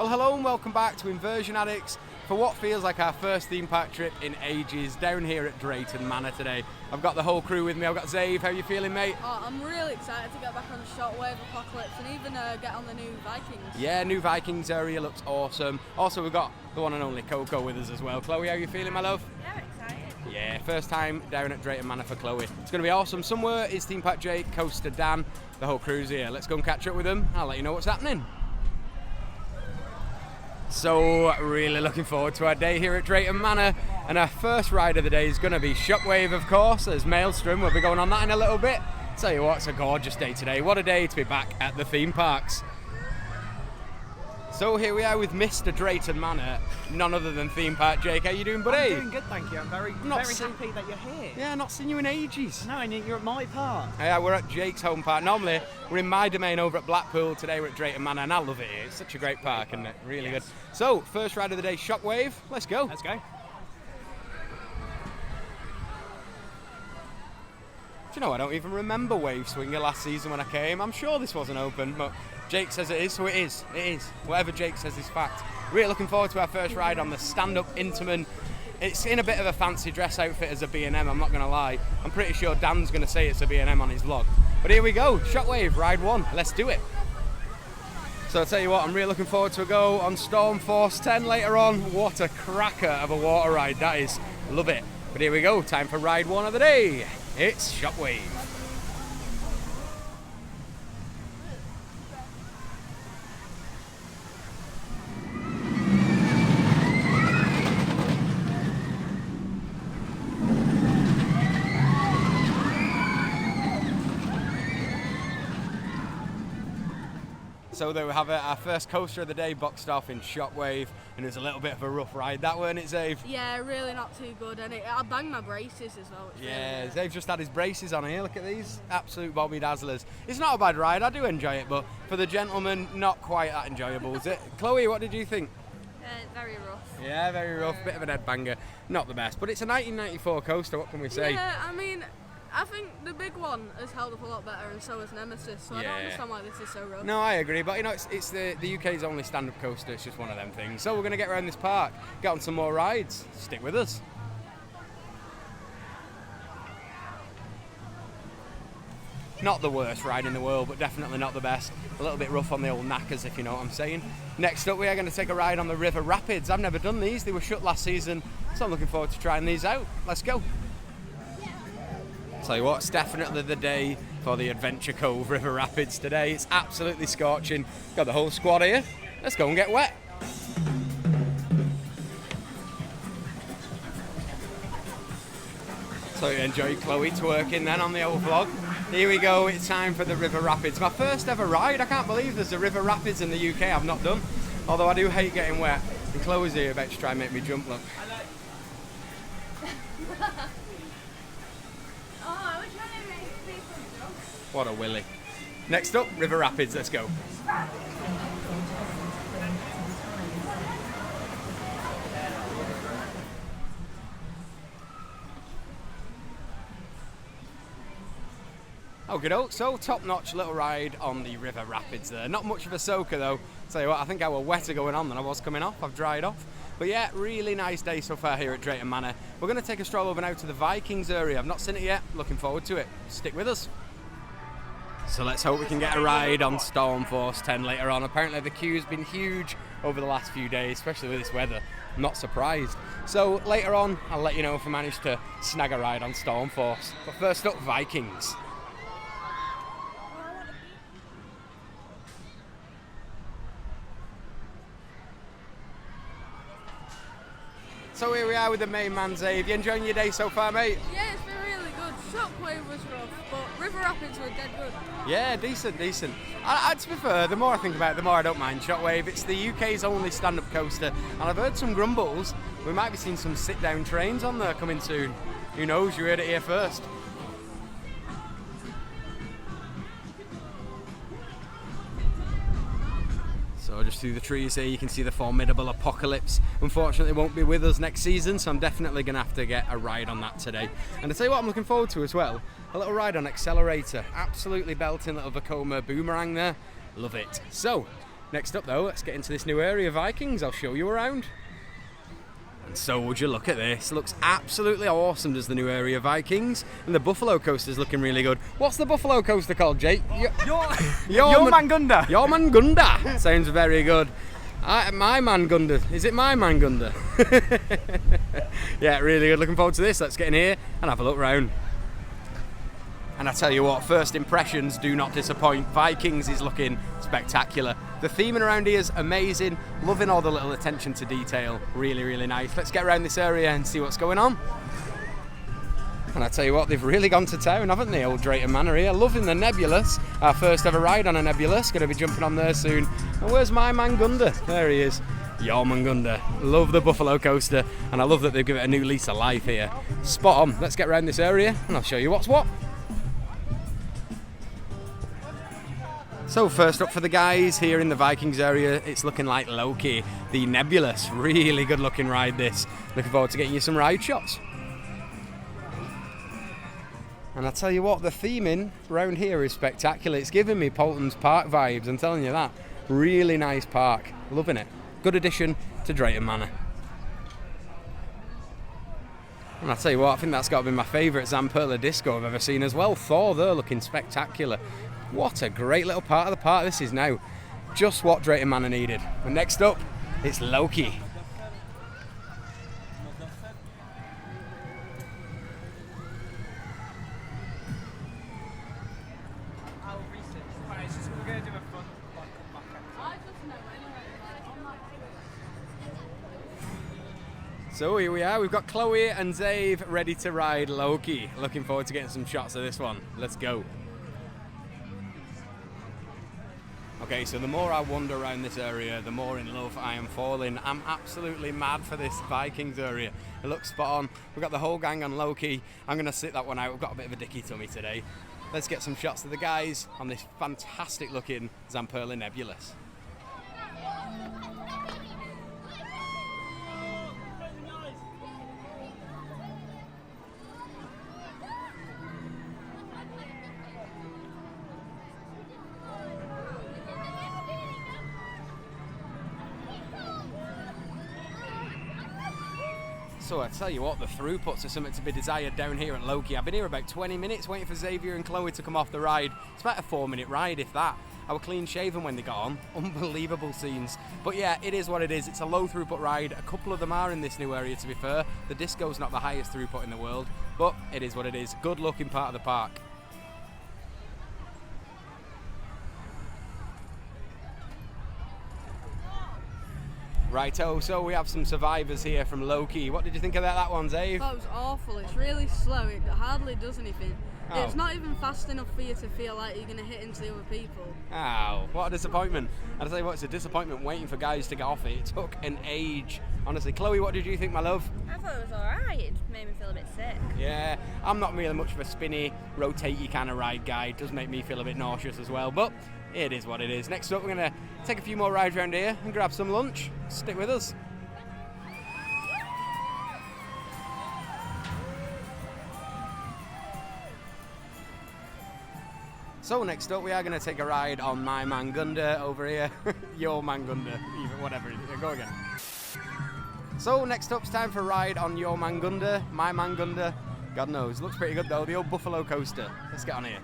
Well, hello and welcome back to Inversion Addicts for what feels like our first theme park trip in ages down here at Drayton Manor today. I've got the whole crew with me. I've got Zave. How are you feeling, mate? Oh, I'm really excited to get back on the Shockwave Apocalypse and even get on the new Vikings. Yeah, new Vikings area looks awesome. Also, we've got the one and only Coco with us as well. Chloe, how are you feeling, my love? Yeah, excited. Yeah, first time down at Drayton Manor for Chloe. It's going to be awesome. Somewhere is Theme Park Jake, Coaster Dan, the whole crew's here. Let's go and catch up with them. I'll let you know what's happening. So, really looking forward to our day here at Drayton Manor. And our first ride of the day is going to be Shockwave, of course. There's Maelstrom. We'll be going on that in a little bit. Tell you what, it's a gorgeous day today. What a day to be back at the theme parks. So here we are with Mr. Drayton Manor, none other than Theme Park Jake. How you doing, buddy? I'm doing good, thank you. I'm very happy that you're here. Yeah, not seen you in ages. No, and you're at my park. Yeah, we're at Jake's home park. Normally, we're in my domain over at Blackpool. Today we're at Drayton Manor, and I love it here. It's such a great park, isn't it? Really good. So, first ride of the day, Shockwave. Let's go. Let's go. Do you know, I don't even remember Wave Swinger last season when I came. I'm sure this wasn't open, but Jake says it is, so it is. It is. Whatever Jake says is fact. Really looking forward to our first ride on the stand-up Intamin. It's in a bit of a fancy dress outfit as a B&M, I'm not going to lie. I'm pretty sure Dan's going to say it's a B&M on his vlog. But here we go, Shockwave, ride one. Let's do it. So I'll tell you what, I'm really looking forward to a go on Storm Force 10 later on. What a cracker of a water ride that is. Love it. But here we go, time for ride one of the day. It's Shockwave. So there we have it, our first coaster of the day boxed off in Shockwave, and it was a little bit of a rough ride, that weren't it, Zave? Yeah, really not too good, and I banged my braces as well. Yeah, really Zave just had his braces on here, look at these, absolute Bobby Dazzlers. It's not a bad ride, I do enjoy it, but for the gentleman, not quite that enjoyable, is it? Chloe, what did you think? Very rough. Yeah, very rough, bit of an headbanger, not the best, but it's a 1994 coaster, what can we say? Yeah, I mean, I think the big one has held up a lot better, and so has Nemesis, so I don't understand why this is so rough. No, I agree, but you know, it's the UK's only stand-up coaster, it's just one of them things. So we're going to get around this park, get on some more rides, stick with us. Not the worst ride in the world, but definitely not the best. A little bit rough on the old knackers, if you know what I'm saying. Next up, we are going to take a ride on the River Rapids. I've never done these, they were shut last season, so I'm looking forward to trying these out. Let's go. Tell you what, it's definitely the day for the Adventure Cove River Rapids today. It's absolutely scorching. Got the whole squad here. Let's go and get wet. So you enjoy Chloe twerking then on the old vlog. Here we go, it's time for the River Rapids. My first ever ride. I can't believe there's a River Rapids in the UK I've not done. Although I do hate getting wet. And Chloe's here about to try and make me jump, look. What a willy. Next up, River Rapids, let's go. Okay, so top-notch little ride on the River Rapids there. Not much of a soaker though. Tell you what, I think I was wetter going on than I was coming off. I've dried off. But yeah, really nice day so far here at Drayton Manor. We're going to take a stroll over now to the Vikings area. I've not seen it yet. Looking forward to it. Stick with us. So let's hope we can get a ride on Storm Force 10 later on. Apparently the queue's been huge over the last few days, especially with this weather. I'm not surprised. So later on, I'll let you know if I manage to snag a ride on Storm Force. But first up, Vikings. So here we are with the main man, Zave. You enjoying your day so far, mate? Yeah, it's been really good. Shockwave was rough, but River Rapids were dead good. Yeah, decent. To be fair, the more I think about it, the more I don't mind Shockwave. It's the UK's only stand-up coaster, and I've heard some grumbles. We might be seeing some sit-down trains on there coming soon. Who knows? You heard it here first. So just through the trees here, you can see the formidable Apocalypse. Unfortunately, won't be with us next season, so I'm definitely going to have to get a ride on that today. And I tell you what I'm looking forward to as well, a little ride on Accelerator. Absolutely belting little Vekoma boomerang there. Love it. So, Next up though, let's get into this new area, Vikings. I'll show you around. And so would you look at this. Looks absolutely awesome, does the new area, Vikings. And the Buffalo Coaster's looking really good. What's the Buffalo Coaster called, Jake? Your Man Gunda. Your Man Gunda. Sounds very good. My Man Gunda. Is it my Man Gunda? Yeah, really good. Looking forward to this. Let's get in here and have a look round. And I tell you what, first impressions do not disappoint. Vikings is looking spectacular. The theming around here is amazing. Loving all the little attention to detail. Really, really nice. Let's get around this area and see what's going on. And I tell you what, they've really gone to town, haven't they, old Drayton Manor here. Loving the Nebulous. Our first ever ride on a Nebulous. Going to be jumping on there soon. And where's my Man Gunda? There he is. Your Man Gunda. Love the Buffalo Coaster. And I love that they've given it a new lease of life here. Spot on. Let's get around this area and I'll show you what's what. So first up for the guys here in the Vikings area, it's looking like Loki, the Nebulous. Really good looking ride this. Looking forward to getting you some ride shots. And I tell you what, the theming around here is spectacular. It's giving me Polton's Park vibes, I'm telling you that. Really nice park, loving it. Good addition to Drayton Manor. And I tell you what, I think that's got to be my favourite Zamperla disco I've ever seen as well. Thor there looking spectacular. What a great little part of the park this is now. Just what Drayton Manor needed. And next up, it's Loki. So here we are, we've got Chloe and Zave ready to ride Loki. Looking forward to getting some shots of this one. Let's go. Okay, so the more I wander around this area, the more in love I am falling. I'm absolutely mad for this Vikings area. It looks spot on. We've got the whole gang on Loki. I'm going to sit that one out. We've got a bit of a dicky tummy today. Let's get some shots of the guys on this fantastic looking Zamperla Nebulous. So I tell you what, the throughputs are something to be desired down here at Loki. I've been here about 20 minutes waiting for Xavier and Chloe to come off the ride. It's about a 4-minute ride, if that. I was clean shaven when they got on. Unbelievable scenes. But yeah, it is what it is. It's a low throughput ride. A couple of them are in this new area, to be fair. The disco's not the highest throughput in the world, but it is what it is. Good looking part of the park. Righto, so we have some survivors here from Loki. What did you think of that one, Dave? That was awful. It's really slow. It hardly does anything. Oh. It's not even fast enough for you to feel like you're going to hit into the other people. Oh, what a disappointment. And I tell you what, it's a disappointment waiting for guys to get off it. It took an age. Honestly, Chloe, what did you think, my love? I thought it was alright. It made me feel a bit sick. Yeah, I'm not really much of a spinny, rotatey kind of ride guy. It does make me feel a bit nauseous as well, but it is what it is. Next up, we're going to take a few more rides around here and grab some lunch. Stick with us. So next up, we are going to take a ride on my Man Gunda over here. Your Man Gunda, even whatever. Go again. So next up, it's time for a ride on your Man Gunda, my Man Gunda. God knows, looks pretty good though. The old Buffalo Coaster. Let's get on here.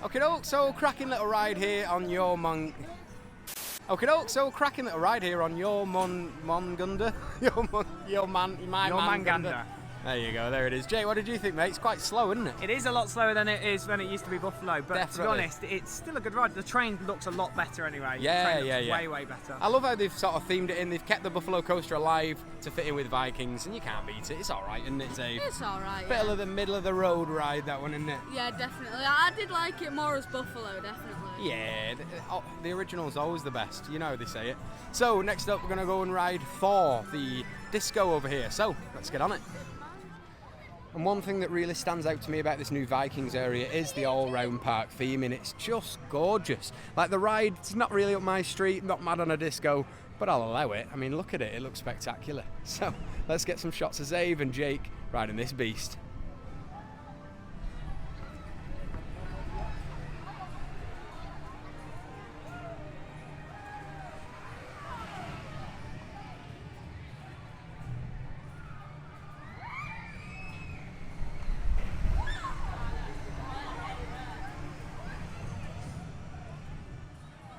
Okay, so cracking little ride here on your Man. Okay, so cracking little ride here on your Man Gunda. Your Man Gunda. There you go, there it is. Jay, what did you think, mate? It's quite slow, isn't it? It is a lot slower than it is when it used to be Buffalo, but Definitely. to be honest, it's still a good ride. The train looks a lot better anyway. Yeah, the train looks way better. I love how they've sort of themed it in. They've kept the Buffalo Coaster alive to fit in with Vikings, and you can't beat it. It's all right, isn't it, Dave? It's alright. Bit of the middle of the road ride, that one, isn't it? Yeah, definitely. I did like it more as Buffalo, definitely. Yeah, the original's always the best. You know they say it. So next up, we're going to go and ride Thor, the disco over here. So let's get on it. And one thing that really stands out to me about this new Vikings area is the all-round park theming. It's just gorgeous. Like the ride, it's not really up my street, not mad on a disco, but I'll allow it. I mean, look at it, it looks spectacular. So let's get some shots of Zave and Jake riding this beast.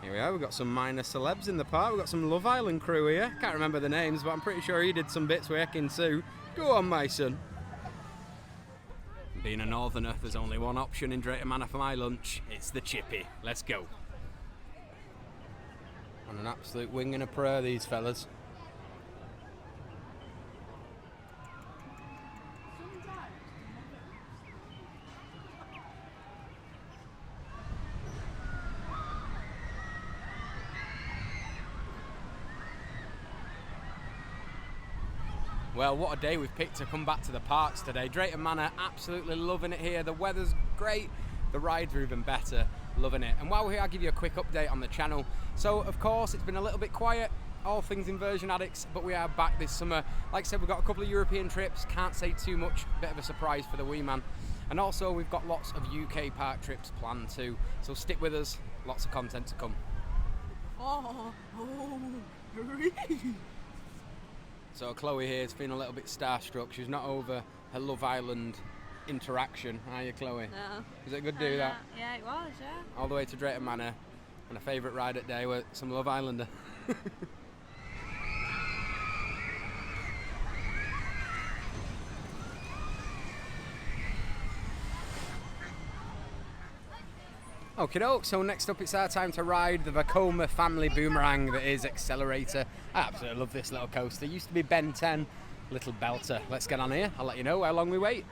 Here we are, we've got some minor celebs in the park. We've got some Love Island crew here. Can't remember the names, but I'm pretty sure he did some bits with Ekin Sue. Go on, my son. Being a northerner, there's only one option in Drayton Manor for my lunch. It's the chippy. Let's go. On an absolute wing and a prayer, these fellas. Well, what a day we've picked to come back to the parks today. Drayton Manor, absolutely loving it here. The weather's great, the rides are even better, loving it. And while we're here, I'll give you a quick update on the channel. So, of course, it's been a little bit quiet, all things Inversion Addicts, but we are back this summer. Like I said, we've got a couple of European trips, can't say too much, bit of a surprise for the wee man. And also, we've got lots of UK park trips planned too, so stick with us, lots of content to come. So Chloe here is feeling a little bit starstruck. She's not over her Love Island interaction, are you, Chloe? No. Was it good to do that? Yeah, it was, yeah. All the way to Drayton Manor, and a favourite ride at day with some Love Islander. Okie doke, so next up it's our time to ride the Vekoma family boomerang that is Accelerator. I absolutely love this little coaster. It used to be Ben 10, little belter. Let's get on here, I'll let you know how long we wait.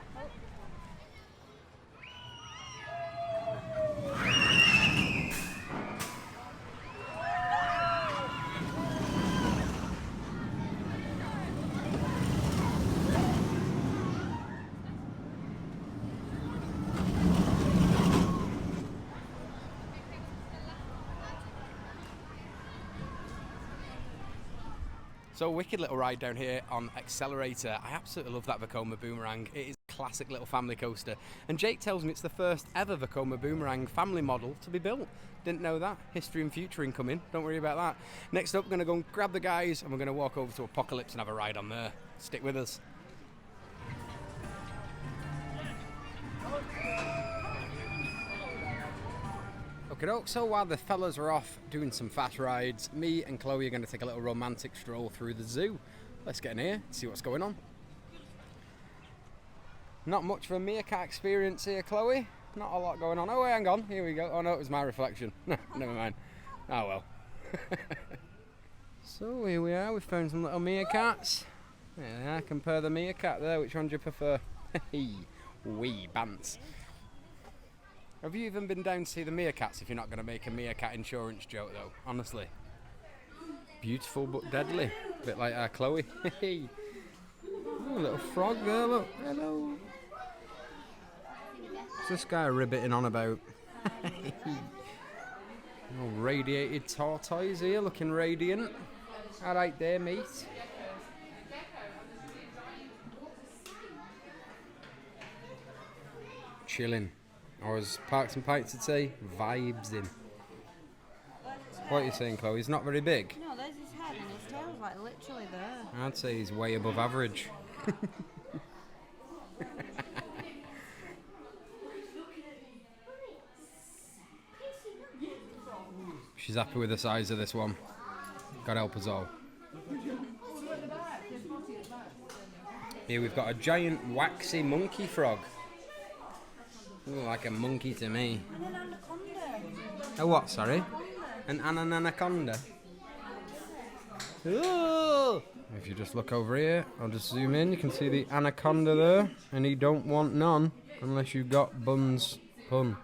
So wicked little ride down here on Accelerator. I absolutely love that Vekoma boomerang. It is a classic little family coaster. And Jake tells me it's the first ever Vekoma boomerang family model to be built. Didn't know that. History and future incoming. Don't worry about that. Next up, we're going to go and grab the guys and we're going to walk over to Apocalypse and have a ride on there. Stick with us. Okay, so while the fellas are off doing some fast rides, me and Chloe are going to take a little romantic stroll through the zoo. Let's get in here, see what's going on. Not much of a meerkat experience here, Chloe. Not a lot going on. Oh, wait, hang on. Here we go. Oh, no, it was my reflection. Never mind. Oh, well. So here we are. We've found some little meerkats. Yeah, compare the meerkat there. Which one do you prefer? Wee bants. Have you even been down to see the meerkats if you're not going to make a meerkat insurance joke, though? Honestly. Beautiful but deadly. A bit like our Chloe. Oh, a little frog there, look. Hello. What's this guy ribbiting on about? Oh, radiated tortoise here, looking radiant. Alright there, mate. Chilling. Or as Parks and Pikes would say, vibes in. What are you saying, Chloe? He's not very big? No, there's his head and his tail's like literally there. I'd say he's way above average. She's happy with the size of this one. God help us all. Here we've got a giant waxy monkey frog. Ooh, like a monkey to me. And an anaconda. A what, sorry? An anaconda. Ooh. If you just look over here, I'll just zoom in, you can see the anaconda there, and he don't want none unless you've got buns. Pun.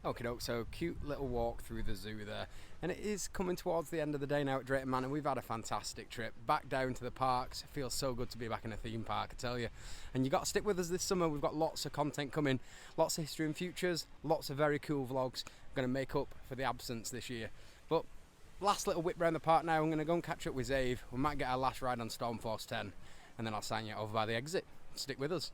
Okay, so cute little walk through the zoo there, and it is coming towards the end of the day now at Drayton Manor. We've had a fantastic trip back down to the parks. It feels so good to be back in a theme park, I tell you. And you got to stick with us this summer. We've got lots of content coming, lots of history and futures, lots of very cool vlogs. I'm going to make up for the absence this year. But last little whip round the park now. I'm going to go and catch up with Zave. We might get our last ride on Stormforce 10, and then I'll sign you over by the exit. Stick with us.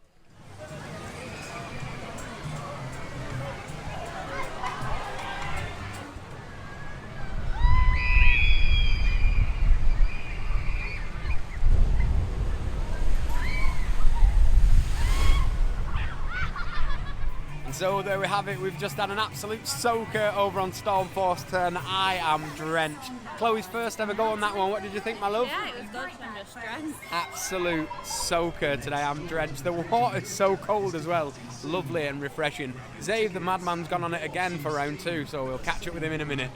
So there we have it, we've just had an absolute soaker over on Stormforce 10. I am drenched. Chloe's first ever go on that one. What did you think, my love? Yeah, it was good. I'm just drenched. Absolute soaker today, I'm drenched. The water's so cold as well. Lovely and refreshing. Zave the madman's gone on it again for round 2, so we'll catch up with him in a minute.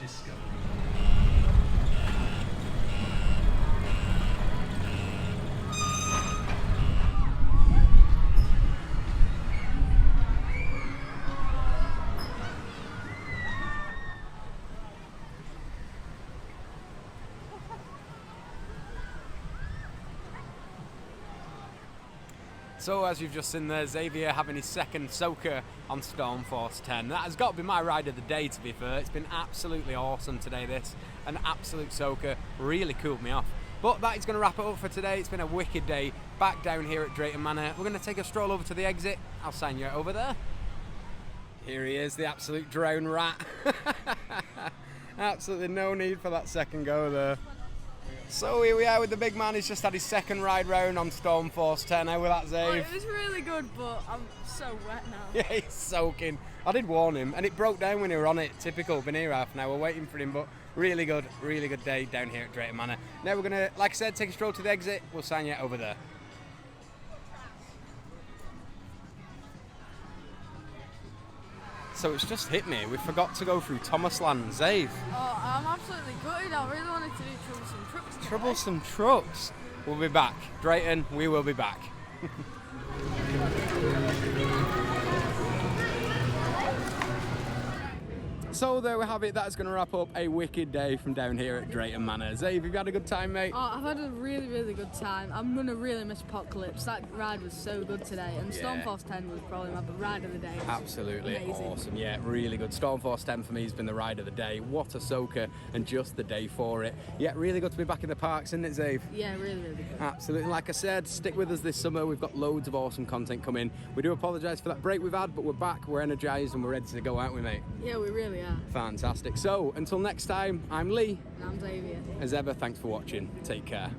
So as you've just seen there, Xavier having his second soaker on Stormforce 10. That has got to be my ride of the day, to be fair. It's been absolutely awesome today, this. An absolute soaker, really cooled me off. But that is going to wrap it up for today. It's been a wicked day back down here at Drayton Manor. We're going to take a stroll over to the exit. I'll sign you over there. Here he is, the absolute drone rat. Absolutely no need for that second go there. So here we are with the big man. He's just had his second ride round on Stormforce 10. How was that, Zave? Oh, it was really good, but I'm so wet now. Yeah, he's soaking. I did warn him, and it broke down when he were on it. Typical. Been here half an hour waiting for him, but really good day down here at Drayton Manor. Now we're going to, like I said, take a stroll to the exit. We'll sign you over there. So it's just hit me. We forgot to go through Thomasland. Zave. Oh, I'm absolutely gutted. I really wanted to do Troublesome Trucks today. Troublesome Trucks. We'll be back. Drayton, we will be back. So there we have it. That's going to wrap up a wicked day from down here at Drayton Manor. Zave, have you had a good time, mate? Oh, I've had a really good time. I'm going to really miss Apocalypse. That ride was so good today. And Yeah. Stormforce 10 was probably my ride of the day. It was Absolutely amazing. awesome. Yeah, really good. Stormforce 10 for me has been the ride of the day. What a soaker, and just the day for it. Yeah, really good to be back in the parks, isn't it, Zave? Yeah, really good. Absolutely. Like I said, stick with us this summer. We've got loads of awesome content coming. We do apologise for that break we've had, but we're back, we're energised, and we're ready to go, aren't we, mate? Yeah, we really are. Fantastic. So, until next time, I'm Lee. And I'm Xavier. As ever, thanks for watching. Take care.